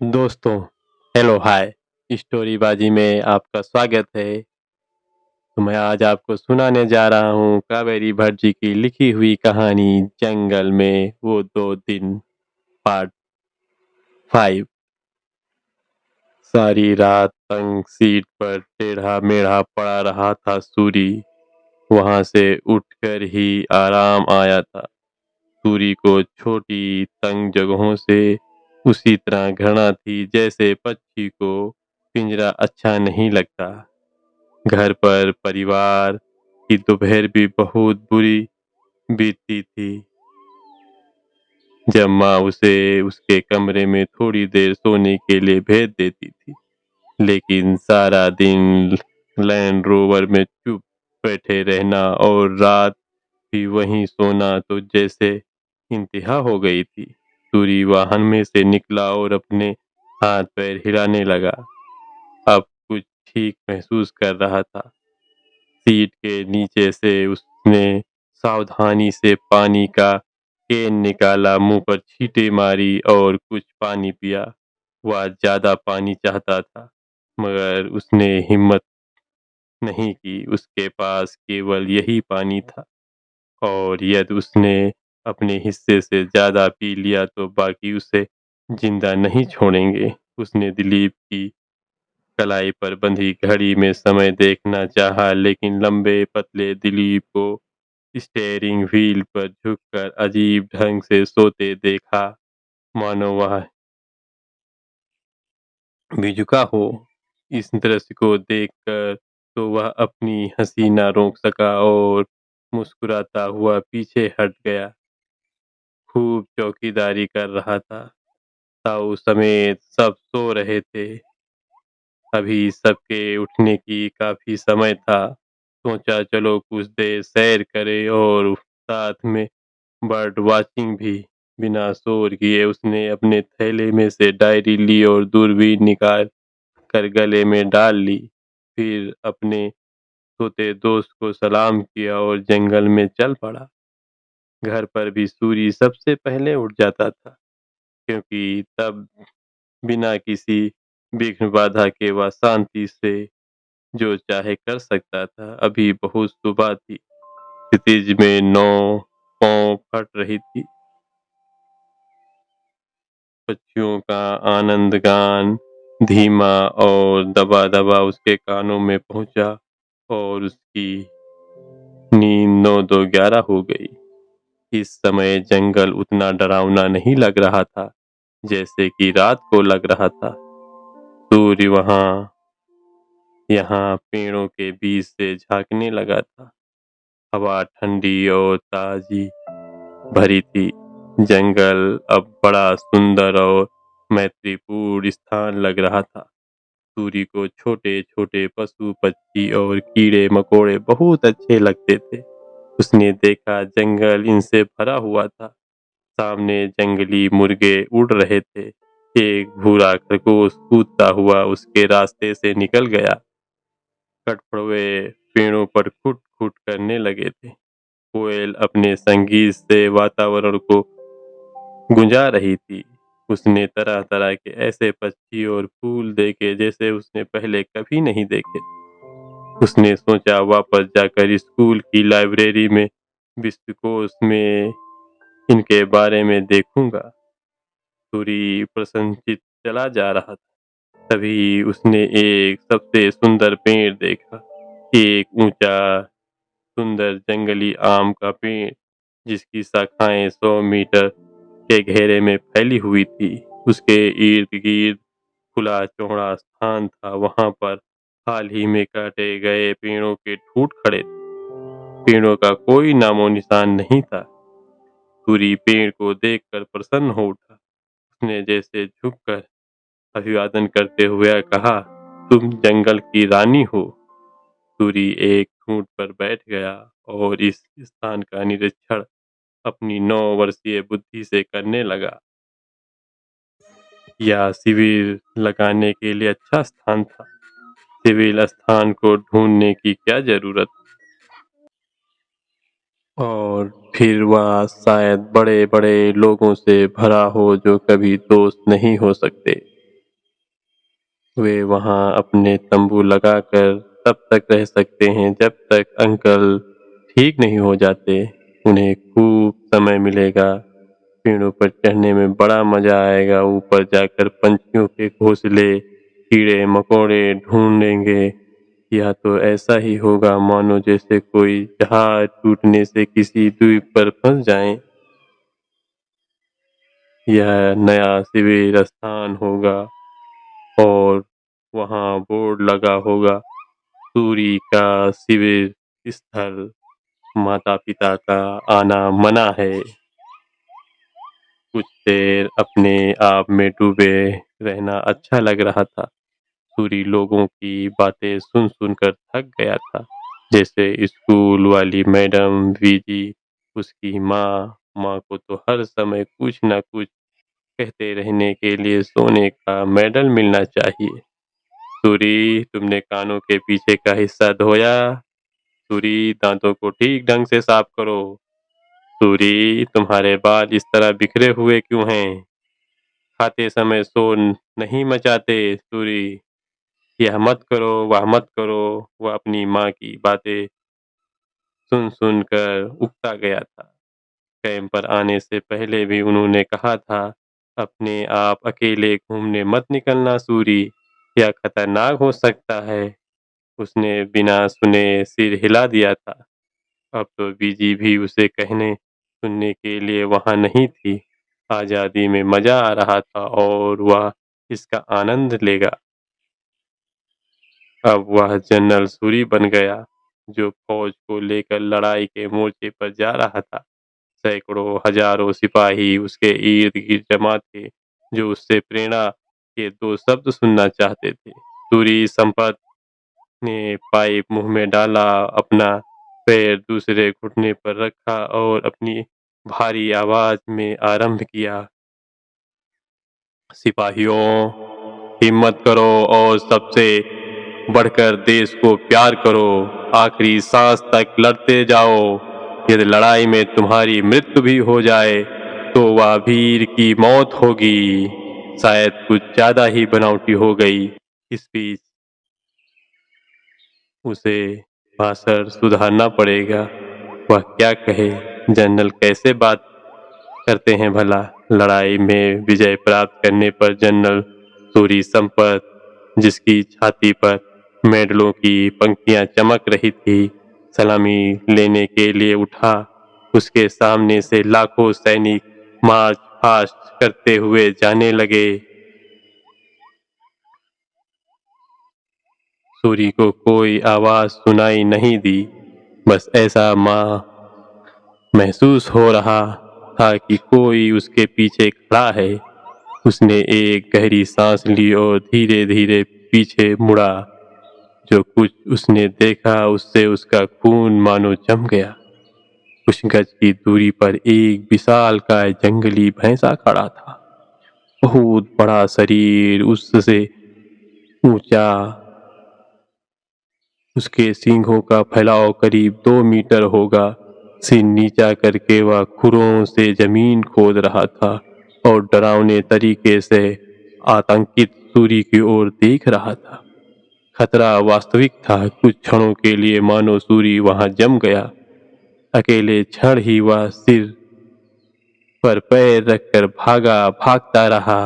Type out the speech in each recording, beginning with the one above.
दोस्तों, hello hi. स्टोरीबाजी में आपका स्वागत है। तो मैं आज आपको सुनाने जा रहा हूँ कावेरी भट्ट जी की लिखी हुई कहानी जंगल में वो 2 दिन, पार्ट 5। सारी रात तंग सीट पर टेढ़ा मेढ़ा पड़ा रहा था सूरी। वहां से उठकर ही आराम आया था। सूरी को छोटी तंग जगहों से उसी तरह घृणा थी जैसे पक्षी को पिंजरा अच्छा नहीं लगता। घर पर परिवार की दोपहर भी बहुत बुरी बीतती थी। जब माँ उसे उसके कमरे में थोड़ी देर सोने के लिए भेज देती थी, लेकिन सारा दिन लैंड रोवर में चुप बैठे रहना और रात भी वहीं सोना तो जैसे इंतहा हो गई थी। सूरी वाहन में से निकला और अपने हाथ पैर हिलाने लगा। अब कुछ ठीक महसूस कर रहा था। सीट के नीचे से उसने सावधानी से पानी का केन निकाला, मुंह पर छींटे मारी और कुछ पानी पिया। वह ज्यादा पानी चाहता था, मगर उसने हिम्मत नहीं की। उसके पास केवल यही पानी था, और यदि उसने अपने हिस्से से ज्यादा पी लिया तो बाकी उसे जिंदा नहीं छोड़ेंगे। उसने दिलीप की कलाई पर बंधी घड़ी में समय देखना चाहा, लेकिन लंबे पतले दिलीप को स्टीयरिंग व्हील पर झुककर अजीब ढंग से सोते देखा, मानो वह भी झुका हो। इस दृश्य को देखकर तो वह अपनी हंसी न रोक सका और मुस्कुराता हुआ पीछे हट गया। खूब चौकीदारी कर रहा था। ताऊ समेत सब सो रहे थे। अभी सबके उठने की काफी समय था। सोचा चलो कुछ देर सैर करे और साथ में बर्ड वाचिंग भी। बिना शोर किए उसने अपने थैले में से डायरी ली और दूरबीन निकाल कर गले में डाल ली। फिर अपने सोते दोस्त को सलाम किया और जंगल में चल पड़ा। घर पर भी सूरी सबसे पहले उठ जाता था, क्योंकि तब बिना किसी विघ्न बाधा के वह शांति से जो चाहे कर सकता था। अभी बहुत सुबह थी। क्षितिज में 9 फट रही थी। पक्षियों का आनंद गान धीमा और दबा दबा उसके कानों में पहुंचा, और उसकी नींद 9 2 11 हो गई। इस समय जंगल उतना डरावना नहीं लग रहा था जैसे कि रात को लग रहा था। सूर्य वहां यहाँ पेड़ों के बीच से झांकने लगा था। हवा ठंडी और ताजी भरी थी। जंगल अब बड़ा सुंदर और मैत्रीपूर्ण स्थान लग रहा था। सूरी को छोटे छोटे पशु पक्षी और कीड़े मकोड़े बहुत अच्छे लगते थे। उसने देखा जंगल इनसे भरा हुआ था। सामने जंगली मुर्गे उड़ रहे थे। एक भूरा खरगोश कूदता हुआ उसके रास्ते से निकल गया। कठफोड़वे पेड़ों पर खुट खुट करने लगे थे। कोयल अपने संगीत से वातावरण को गुंजा रही थी। उसने तरह तरह के ऐसे पक्षी और फूल देखे जैसे उसने पहले कभी नहीं देखे। उसने सोचा वापस जाकर स्कूल की लाइब्रेरी में विश्वकोश में इनके बारे में देखूंगा। सूरी प्रसन्नचित चला जा रहा था। तभी उसने एक सबसे सुंदर पेड़ देखा। एक ऊंचा सुंदर जंगली आम का पेड़, जिसकी शाखाएं 100 मीटर के घेरे में फैली हुई थी। उसके इर्द गिर्द खुला चौड़ा स्थान था। वहां पर हाल ही में काटे गए पेड़ों के ठूंठ खड़े थे। पेड़ों का कोई नामो निशान नहीं था। सूरी पेड़ को देखकर प्रसन्न हो उठा। उसने जैसे झुककर अभिवादन करते हुए कहा, तुम जंगल की रानी हो। सूरी एक ठूंठ पर बैठ गया और इस स्थान का निरीक्षण अपनी 9 वर्षीय बुद्धि से करने लगा। यह शिविर लगाने के लिए अच्छा स्थान था। शिविर स्थान को ढूंढने की क्या जरूरत। और फिर वह शायद बड़े बड़े लोगों से भरा हो जो कभी दोस्त नहीं हो सकते। वे वहाँ अपने तंबू लगाकर तब तक रह सकते हैं जब तक अंकल ठीक नहीं हो जाते। उन्हें खूब समय मिलेगा, पेड़ों पर चढ़ने में बड़ा मजा आएगा, ऊपर जाकर पंछियों के घोंसले, कीड़े मकोड़े ढूंढेंगे। या तो ऐसा ही होगा मानो जैसे कोई जहाज टूटने से किसी द्वीप पर फंस जाए। यह नया शिविर स्थान होगा और वहाँ बोर्ड लगा होगा, सूरी का शिविर स्थल, माता पिता का आना मना है। कुछ देर अपने आप में डूबे रहना अच्छा लग रहा था। सूरी लोगों की बातें सुन सुनकर थक गया था, जैसे स्कूल वाली मैडम वीजी, उसकी माँ को तो हर समय कुछ न कुछ कहते रहने के लिए सोने का मेडल मिलना चाहिए। सूरी, तुमने कानों के पीछे का हिस्सा धोया? सूरी, दांतों को ठीक ढंग से साफ करो। सूरी, तुम्हारे बाल इस तरह बिखरे हुए क्यों हैं? खाते समय शोर नहीं मचाते। सूरी, यह मत करो, वह मत करो। वह अपनी माँ की बातें सुन सुन कर उकता गया था। कैंप पर आने से पहले भी उन्होंने कहा था, अपने आप अकेले घूमने मत निकलना सूरी, यह खतरनाक हो सकता है। उसने बिना सुने सिर हिला दिया था। अब तो बीजी भी उसे कहने सुनने के लिए वहां नहीं थी। आज़ादी में मजा आ रहा था और वह इसका आनंद लेगा। अब वह जनरल सूरी बन गया, जो फौज को लेकर लड़ाई के मोर्चे पर जा रहा था। सैकड़ों हजारों सिपाही उसके इर्द गिर्द जमा थे, जो उससे प्रेरणा के दो शब्द सुनना चाहते थे। सूरी संपत ने पाइप मुंह में डाला, अपना पैर दूसरे घुटने पर रखा और अपनी भारी आवाज में आरंभ किया, सिपाहियों, हिम्मत करो और सबसे बढ़कर देश को प्यार करो। आखिरी सांस तक लड़ते जाओ। यदि लड़ाई में तुम्हारी मृत्यु भी हो जाए तो वह वीर की मौत होगी। शायद कुछ ज्यादा ही बनावटी हो गई। इस बीच उसे भाषण सुधारना पड़ेगा। वह क्या कहे? जनरल कैसे बात करते हैं भला? लड़ाई में विजय प्राप्त करने पर जनरल सूरी संपत, जिसकी छाती पर मेडलों की पंक्तियां चमक रही थी, सलामी लेने के लिए उठा। उसके सामने से लाखों सैनिक मार्च फास्ट करते हुए जाने लगे। सूरी को कोई आवाज सुनाई नहीं दी, बस ऐसा महसूस हो रहा था कि कोई उसके पीछे खड़ा है। उसने एक गहरी सांस ली और धीरे धीरे पीछे मुड़ा। जो कुछ उसने देखा उससे उसका खून मानो जम गया। कुछ गज की दूरी पर एक विशालकाय जंगली भैंसा खड़ा था। बहुत बड़ा शरीर, उससे ऊंचा, उसके सींगों का फैलाव करीब 2 मीटर होगा। सिर नीचा करके वह खुरों से जमीन खोद रहा था और डरावने तरीके से आतंकित सूरी की ओर देख रहा था। खतरा वास्तविक था। कुछ क्षणों के लिए मानो सूरी वहां जम गया। अकेले क्षण ही वह सिर पर पैर रखकर भागता रहा।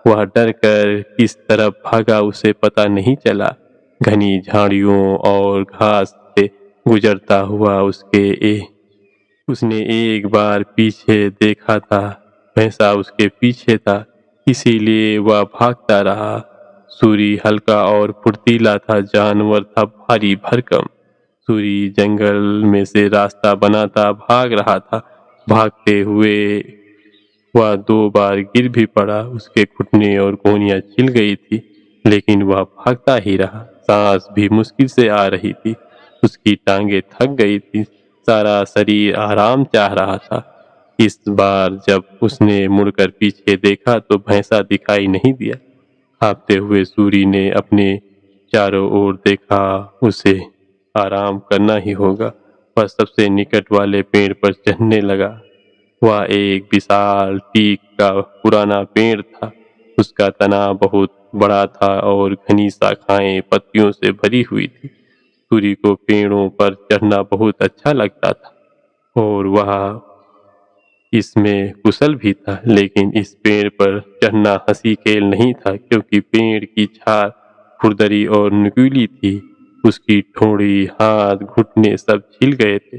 वह डर कर किस तरफ भागा उसे पता नहीं चला। घनी झाड़ियों और घास से गुजरता हुआ उसने एक बार पीछे देखा था। भैंसा उसके पीछे था, इसीलिए वह भागता रहा। सूरी हल्का और फुर्तीला था, जानवर था भारी भरकम। सूरी जंगल में से रास्ता बनाता भाग रहा था। भागते हुए वह 2 बार गिर भी पड़ा। उसके घुटने और कोहनियां छिल गई थी, लेकिन वह भागता ही रहा। सांस भी मुश्किल से आ रही थी। उसकी टांगें थक गई थी। सारा शरीर आराम चाह रहा था। इस बार जब उसने मुड़कर पीछे देखा तो भैंसा दिखाई नहीं दिया। कांपते हुए सूरी ने अपने चारों ओर देखा। उसे आराम करना ही होगा। वह सबसे निकट वाले पेड़ पर चढ़ने लगा। वह एक विशाल टीक का पुराना पेड़ था। उसका तना बहुत बड़ा था और घनी शाखाएं पत्तियों से भरी हुई थी। सूरी को पेड़ों पर चढ़ना बहुत अच्छा लगता था और वह इसमें कुशल भी था, लेकिन इस पेड़ पर चढ़ना हंसी खेल नहीं था, क्योंकि पेड़ की छाल खुरदरी और नुकीली थी। उसकी ठोड़ी, हाथ, घुटने सब छिल गए थे।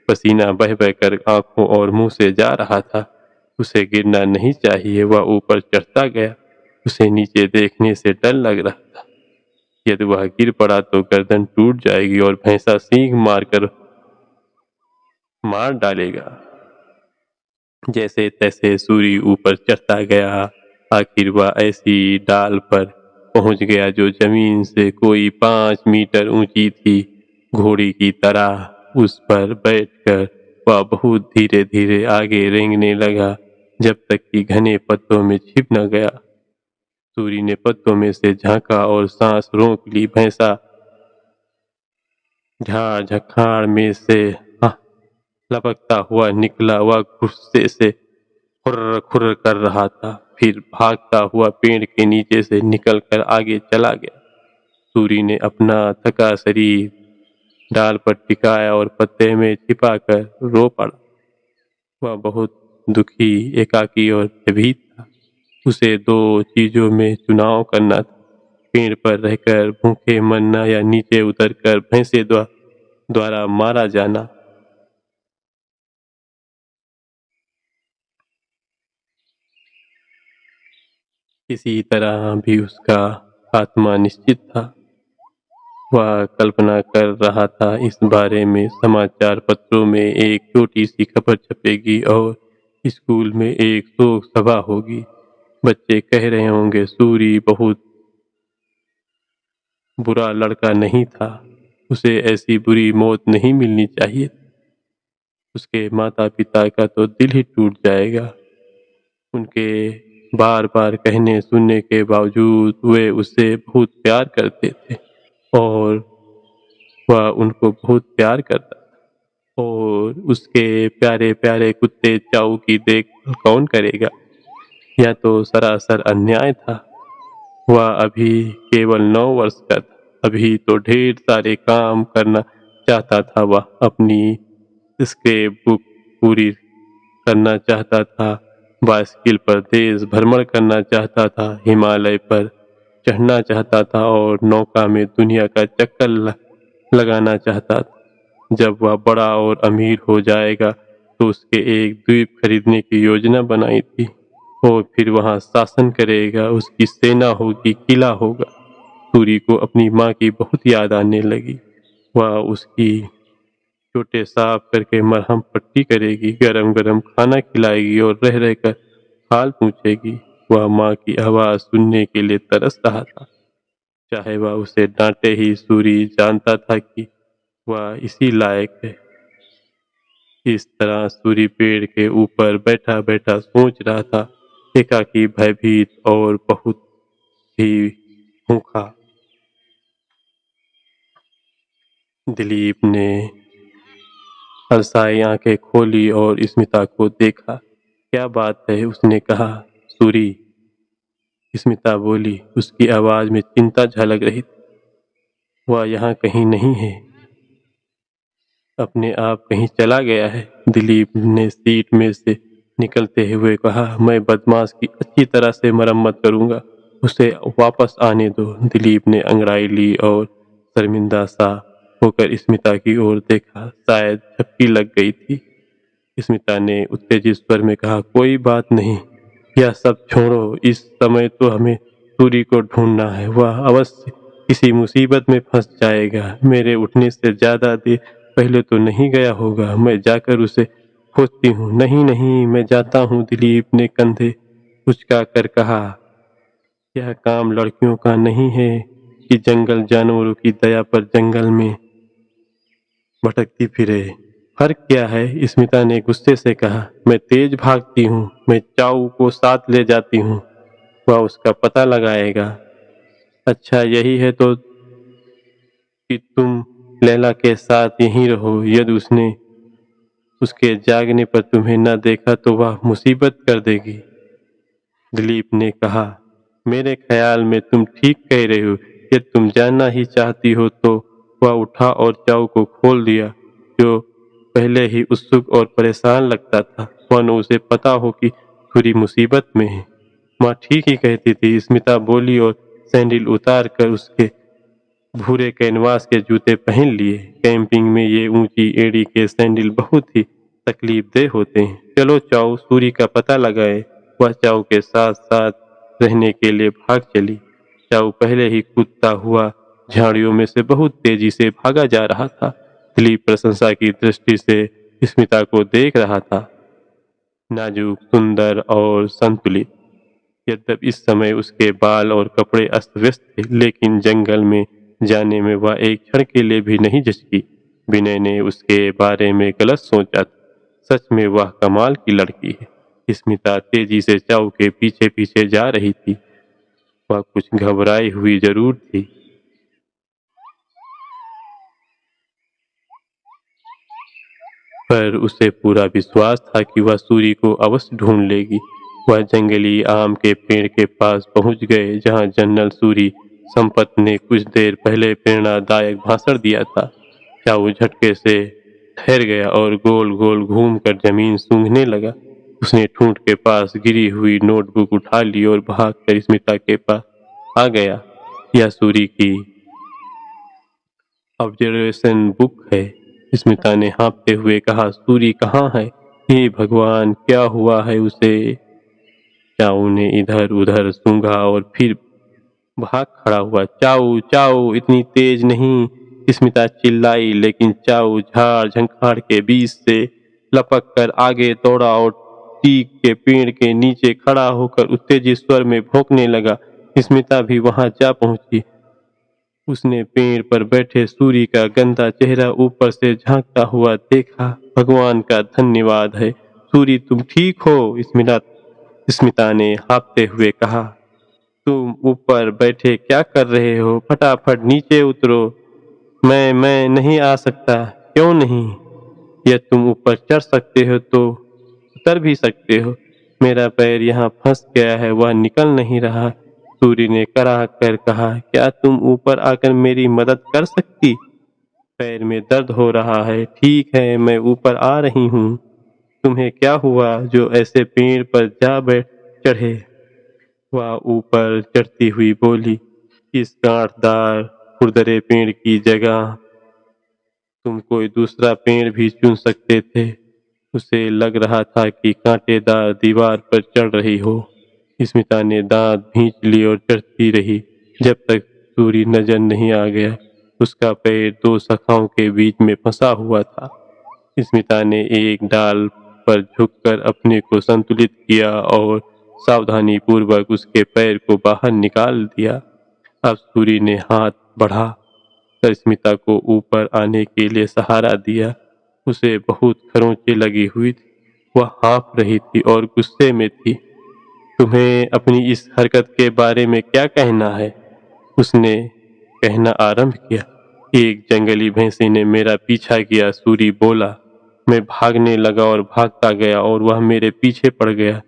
पसीना बह बह कर आंखों और मुंह से जा रहा था। उसे गिरना नहीं चाहिए, वह ऊपर चढ़ता गया। उसे नीचे देखने से डर लग रहा था। यदि वह गिर पड़ा तो गर्दन टूट जाएगी और भैंसा सींग मारकर मार डालेगा। जैसे तैसे सूरी ऊपर चढ़ता गया। आखिर वह ऐसी डाल पर पहुंच गया जो जमीन से कोई 5 मीटर ऊंची थी। घोड़ी की तरह उस पर बैठकर वह बहुत धीरे धीरे आगे रेंगने लगा, जब तक कि घने पत्तों में छिप न गया। सूरी ने पत्तों में से झांका और सांस रोक ली। भैंसा झाड़ झखाड़ में से लपकता हुआ निकला। वह गुस्से से खुर्र खुर्र कर रहा था, फिर भागता हुआ पेड़ के नीचे से निकलकर आगे चला गया। सूरी ने अपना थका शरीर डाल पर टिकाया और पत्ते में छिपाकर रो पड़ा। वह बहुत दुखी, एकाकी और भयभीत था। उसे 2 चीजों में चुनाव करना था, पेड़ पर रहकर भूखे मरना या नीचे उतरकर भैंसे द्वारा मारा जाना। किसी तरह भी उसका आत्मा निश्चित था। वह कल्पना कर रहा था इस बारे में समाचार पत्रों में एक छोटी सी खबर छपेगी और स्कूल में एक शोक सभा होगी। बच्चे कह रहे होंगे, सूरी बहुत बुरा लड़का नहीं था, उसे ऐसी बुरी मौत नहीं मिलनी चाहिए। उसके माता पिता का तो दिल ही टूट जाएगा। उनके बार बार कहने सुनने के बावजूद वे उससे बहुत प्यार करते थे और वह उनको बहुत प्यार करता था। और उसके प्यारे प्यारे कुत्ते चाऊ की देखभाल कौन करेगा? यह तो सरासर अन्याय था। वह अभी केवल 9 वर्ष का था। अभी तो ढेर सारे काम करना चाहता था। वह अपनी स्क्रैप बुक पूरी करना चाहता था, बाइसिकल पर देश भ्रमण करना चाहता था, हिमालय पर चढ़ना चाहता था और नौका में दुनिया का चक्कर लगाना चाहता था। जब वह बड़ा और अमीर हो जाएगा तो उसके एक द्वीप खरीदने की योजना बनाई थी और फिर वहां शासन करेगा। उसकी सेना होगी, किला होगा। सूरी को अपनी माँ की बहुत याद आने लगी। वह उसकी छोटे साफ करके मरहम पट्टी करेगी, गरम गरम खाना खिलाएगी और रह रहकर हाल पूछेगी। वह माँ की आवाज़ सुनने के लिए तरस रहा था। चाहे वह उसे डांटे ही, सूरी जानता था कि वह इसी लायक है। इस तरह सूरी पेड़ के ऊपर बैठा बैठा सोच रहा था, एकाकी, भयभीत और बहुत ही भूखा। दिलीप ने हर्षाई आंखें खोली और स्मिता को देखा। क्या बात है? उसने कहा। सूरी, स्मिता बोली। उसकी आवाज में चिंता झलक रही थी। वह यहाँ कहीं नहीं है, अपने आप कहीं चला गया है। दिलीप ने सीट में से निकलते हुए कहा, मैं बदमाश की अच्छी तरह से मरम्मत करूंगा, उसे वापस आने दो। दिलीप ने अंगड़ाई ली और शर्मिंदा सा होकर स्मिता की ओर देखा। शायद झपकी लग गई थी। स्मिता ने उत्तेजित स्वर में कहा, कोई बात नहीं, यह सब छोड़ो। इस समय तो हमें सूरी को ढूंढना है। वह अवश्य किसी मुसीबत में फंस जाएगा। मेरे उठने से ज्यादा देर पहले तो नहीं गया होगा। मैं जाकर उसे खोजती हूँ। नहीं नहीं, मैं जाता हूँ, दिलीप ने कंधे उचका कर कहा। यह काम लड़कियों का नहीं है कि जंगल जानवरों की दया पर जंगल में भटकती फिरे। फर्क क्या है? स्मिता ने गुस्से से कहा। मैं तेज भागती हूँ, मैं चाऊ को साथ ले जाती हूँ, वह उसका पता लगाएगा। अच्छा, यही है तो कि तुम लैला के साथ यहीं रहो। यदि उसने उसके जागने पर तुम्हें न देखा तो वह मुसीबत कर देगी। दिलीप ने कहा, मेरे ख्याल में तुम ठीक कह रहे हो। यदि तुम जानना ही चाहती हो तो। वह उठा और चाऊ को खोल दिया, जो पहले ही उत्सुक और परेशान लगता था, मानो उसे पता हो कि पूरी मुसीबत में है। माँ ठीक ही कहती थी, स्मिता बोली और सैंडल उतार कर उसके भूरे कैनवास के जूते पहन लिए। कैंपिंग में ये ऊंची एड़ी के सैंडल बहुत ही तकलीफदेह होते हैं। चलो चाऊ, सूरी का पता लगाए। वह चाऊ के साथ साथ रहने के लिए भाग चली। चाऊ पहले ही कूदता हुआ झाड़ियों में से बहुत तेजी से भागा जा रहा था। दिलीप प्रशंसा की दृष्टि से स्मिता को देख रहा था, नाजुक, सुंदर और संतुलित। यद्यपि इस समय उसके बाल और कपड़े अस्त व्यस्त थे, लेकिन जंगल में जाने में वह एक क्षण के लिए भी नहीं झिझकी। विनय ने उसके बारे में गलत सोचा था। सच में वह कमाल की लड़की है। स्मिता तेजी से चाऊ के पीछे पीछे जा रही थी। वह कुछ घबराई हुई जरूर थी, पर उसे पूरा विश्वास था कि वह सूरी को अवश्य ढूंढ लेगी। वह जंगली आम के पेड़ के पास पहुंच गए, जहां जनरल सूरी संपत ने कुछ देर पहले प्रेरणादायक भाषण दिया था। चाऊ झटके से ठहर गया और गोल गोल घूमकर जमीन सूंघने लगा। उसने ठूंठ के पास गिरी हुई नोटबुक उठा ली और भागकर स्मिता के पास आ गया। यह सूरी की ऑब्जर्वेशन बुक है, स्मिता ने हाँफते हुए कहा। सूरी कहाँ है? हे भगवान, क्या हुआ है उसे? चाऊ ने इधर उधर सूंघा और फिर भाग खड़ा हुआ। चाऊ, चाऊ, इतनी तेज नहीं, स्मिता चिल्लाई, लेकिन चाऊ झाड़ झंखाड़ के बीच से लपक कर आगे दौड़ा और टीक के पेड़ के नीचे खड़ा होकर उत्तेजित स्वर में भौंकने लगा। स्मिता भी वहां जा पहुंची। उसने पेड़ पर बैठे सूरी का गंदा चेहरा ऊपर से झांकता हुआ देखा। भगवान का धन्यवाद है, सूरी तुम ठीक हो? स्मिता ने हाँफते हुए कहा। तुम ऊपर बैठे क्या कर रहे हो? फटाफट नीचे उतरो। मैं नहीं आ सकता। क्यों नहीं? यदि तुम ऊपर चढ़ सकते हो तो उतर भी सकते हो। मेरा पैर यहाँ फंस गया है, वह निकल नहीं रहा। सूरी ने कराह कर कहा, क्या तुम ऊपर आकर मेरी मदद कर सकती? पैर में दर्द हो रहा है। ठीक है, मैं ऊपर आ रही हूँ। तुम्हें क्या हुआ जो ऐसे पेड़ पर जा बैठ चढ़े? वह ऊपर चढ़ती हुई बोली, इस गांठदार खुरदरे पेड़ की जगह तुम कोई दूसरा पेड़ भी चुन सकते थे। उसे लग रहा था कि कांटेदार दीवार पर चढ़ रही हो। स्मिता ने दांत भींच लिए और चढ़ती रही जब तक सूरी नजर नहीं आ गया। उसका पैर दो शाखाओं के बीच में फंसा हुआ था। स्मिता ने एक डाल पर झुककर अपने को संतुलित किया और सावधानी पूर्वक उसके पैर को बाहर निकाल दिया। अब सूरी ने हाथ बढ़ा कर स्मिता को ऊपर आने के लिए सहारा दिया। उसे बहुत खरोंचें लगी हुई थी। वह हाँफ रही थी और गुस्से में थी। तुम्हें अपनी इस हरकत के बारे में क्या कहना है? उसने कहना आरंभ किया। एक जंगली भैंसी ने मेरा पीछा किया, सूरी बोला। मैं भागने लगा और भागता गया और वह मेरे पीछे पड़ गया।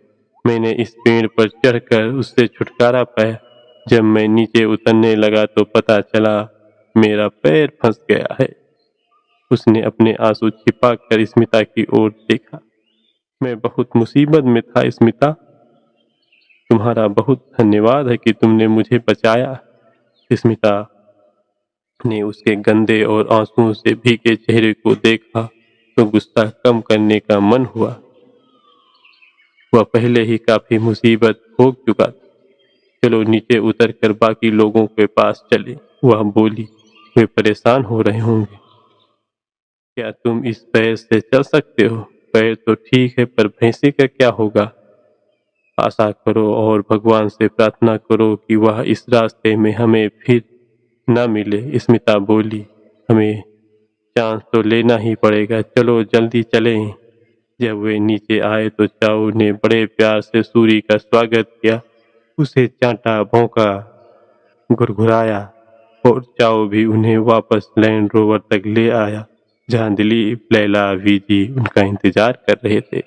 मैंने इस पेड़ पर चढ़कर उससे छुटकारा पाया। जब मैं नीचे उतरने लगा तो पता चला मेरा पैर फंस गया है। उसने अपने आंसू छिपा कर स्मिता की ओर देखा। मैं बहुत मुसीबत में था स्मिता। तुम्हारा बहुत धन्यवाद है कि तुमने मुझे बचाया। स्मिता ने उसके गंदे और आंसुओं से भीगे चेहरे को देखा तो गुस्सा कम करने का मन हुआ। वह पहले ही काफी मुसीबत भोग चुका था। चलो नीचे उतरकर बाकी लोगों के पास चले, वह बोली। वे परेशान हो रहे होंगे। क्या तुम इस पैर से चल सकते हो? पैर तो ठीक है, पर भैंसे का क्या होगा? आशा करो और भगवान से प्रार्थना करो कि वह इस रास्ते में हमें फिर न मिले, स्मिता बोली। हमें चांस तो लेना ही पड़ेगा, चलो जल्दी चलें। जब वे नीचे आए तो चाऊ ने बड़े प्यार से सूरी का स्वागत किया। उसे चांटा, भौंका, घुरघुराया और चाऊ भी उन्हें वापस लैंड रोवर तक ले आया, जहां दिलीप, लैला, वीजी उनका इंतजार कर रहे थे।